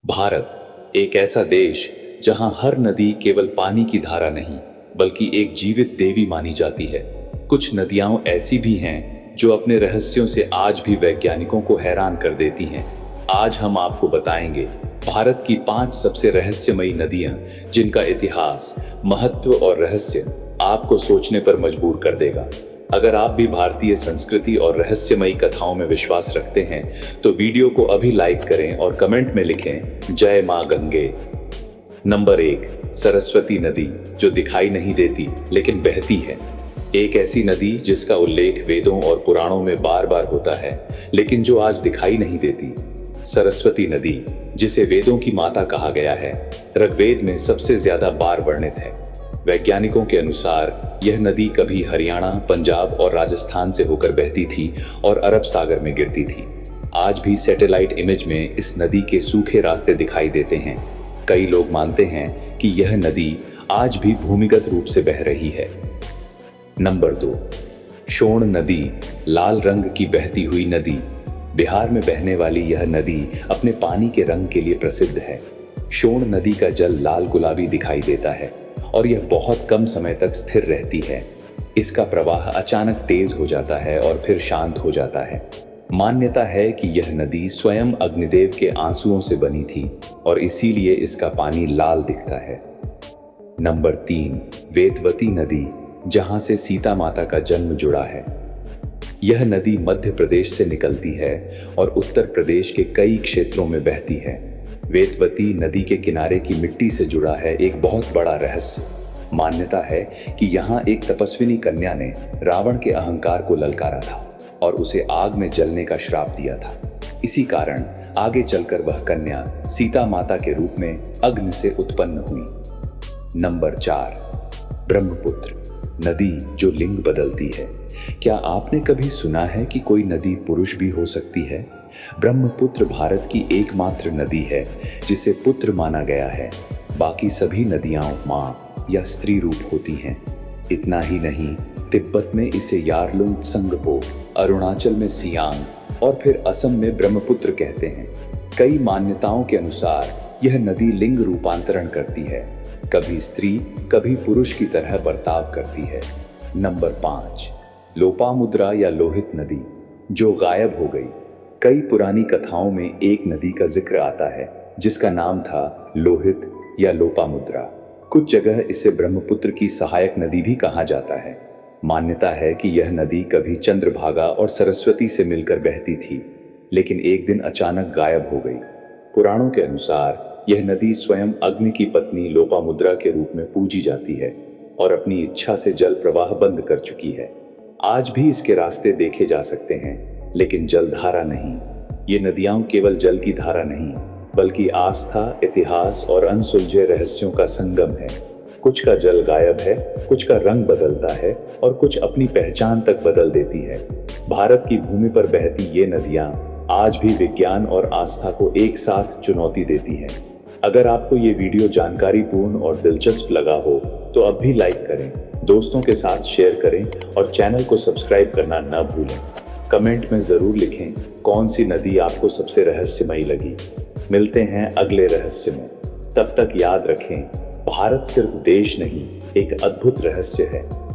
भारत एक ऐसा देश जहां हर नदी केवल पानी की धारा नहीं बल्कि एक जीवित देवी मानी जाती है। कुछ नदियां ऐसी भी हैं जो अपने रहस्यों से आज भी वैज्ञानिकों को हैरान कर देती हैं। आज हम आपको बताएंगे भारत की 5 सबसे रहस्यमयी नदियां जिनका इतिहास, महत्व और रहस्य आपको सोचने पर मजबूर कर देगा। अगर आप भी भारतीय संस्कृति और रहस्यमयी कथाओं में विश्वास रखते हैं तो वीडियो को अभी लाइक करें और कमेंट में लिखें जय मां गंगे। नंबर 1, सरस्वती नदी, जो दिखाई नहीं देती लेकिन बहती है। एक ऐसी नदी जिसका उल्लेख वेदों और पुराणों में बार बार होता है लेकिन जो आज दिखाई नहीं देती। सरस्वती नदी, जिसे वेदों की माता कहा गया है, ऋग्वेद में सबसे ज्यादा बार वर्णित है। वैज्ञानिकों के अनुसार यह नदी कभी हरियाणा, पंजाब और राजस्थान से होकर बहती थी और अरब सागर में गिरती थी। आज भी सैटेलाइट इमेज में इस नदी के सूखे रास्ते दिखाई देते हैं। कई लोग मानते हैं कि यह नदी आज भी भूमिगत रूप से बह रही है। नंबर 2, शोण नदी, लाल रंग की बहती हुई नदी। बिहार में बहने वाली यह नदी अपने पानी के रंग के लिए प्रसिद्ध है। शोण नदी का जल लाल गुलाबी दिखाई देता है और यह बहुत कम समय तक स्थिर रहती है। इसका प्रवाह अचानक तेज हो जाता है और फिर शांत हो जाता है। मान्यता है कि यह नदी स्वयं अग्निदेव के आंसुओं से बनी थी और इसीलिए इसका पानी लाल दिखता है। नंबर 3, वेतवती नदी, जहां से सीता माता का जन्म जुड़ा है। यह नदी मध्य प्रदेश से निकलती है और उत्तर प्रदेश के कई क्षेत्रों में बहती है। वेतवती नदी के किनारे की मिट्टी से जुड़ा है एक बहुत बड़ा रहस्य। मान्यता है कि यहाँ एक तपस्विनी कन्या ने रावण के अहंकार को ललकारा था और उसे आग में जलने का श्राप दिया था। इसी कारण आगे चलकर वह कन्या सीता माता के रूप में अग्नि से उत्पन्न हुई। नंबर 4, ब्रह्मपुत्र नदी, जो लिंग बदलती है। क्या आपने कभी सुना है कि कोई नदी पुरुष भी हो सकती है? ब्रह्मपुत्र भारत की एकमात्र नदी है जिसे पुत्र माना गया है। बाकी सभी नदियां मां या स्त्री रूप होती हैं। इतना ही नहीं, तिब्बत में इसे यारलुंग त्संगपो, अरुणाचल में सियांग और फिर असम में ब्रह्मपुत्र कहते हैं। कई मान्यताओं के अनुसार यह नदी लिंग रूपांतरण करती है, कभी स्त्री कभी पुरुष की तरह बर्ताव करती है। नंबर 5, लोपामुद्रा या लोहित नदी, जो गायब हो गई। कई पुरानी कथाओं में एक नदी का जिक्र आता है जिसका नाम था लोहित या लोपामुद्रा। कुछ जगह इसे ब्रह्मपुत्र की सहायक नदी भी कहा जाता है। मान्यता है कि यह नदी कभी चंद्रभागा और सरस्वती से मिलकर बहती थी लेकिन एक दिन अचानक गायब हो गई। पुराणों के अनुसार यह नदी स्वयं अग्नि की पत्नी लोपामुद्रा के रूप में पूजी जाती है और अपनी इच्छा से जल प्रवाह बंद कर चुकी है। आज भी इसके रास्ते देखे जा सकते हैं लेकिन जलधारा नहीं। ये नदियां केवल जल की धारा नहीं बल्कि आस्था, इतिहास और अनसुलझे रहस्यों का संगम है। कुछ का जल गायब है, कुछ का रंग बदलता है और कुछ अपनी पहचान तक बदल देती है। भारत की भूमि पर बहती ये नदियां आज भी विज्ञान और आस्था को एक साथ चुनौती देती हैं। अगर आपको ये वीडियो जानकारीपूर्ण और दिलचस्प लगा हो तो अब भी लाइक करें, दोस्तों के साथ शेयर करें और चैनल को सब्सक्राइब करना न भूलें। कमेंट में जरूर लिखें कौन सी नदी आपको सबसे रहस्यमयी लगी। मिलते हैं अगले रहस्य में। तब तक याद रखें, भारत सिर्फ देश नहीं, एक अद्भुत रहस्य है।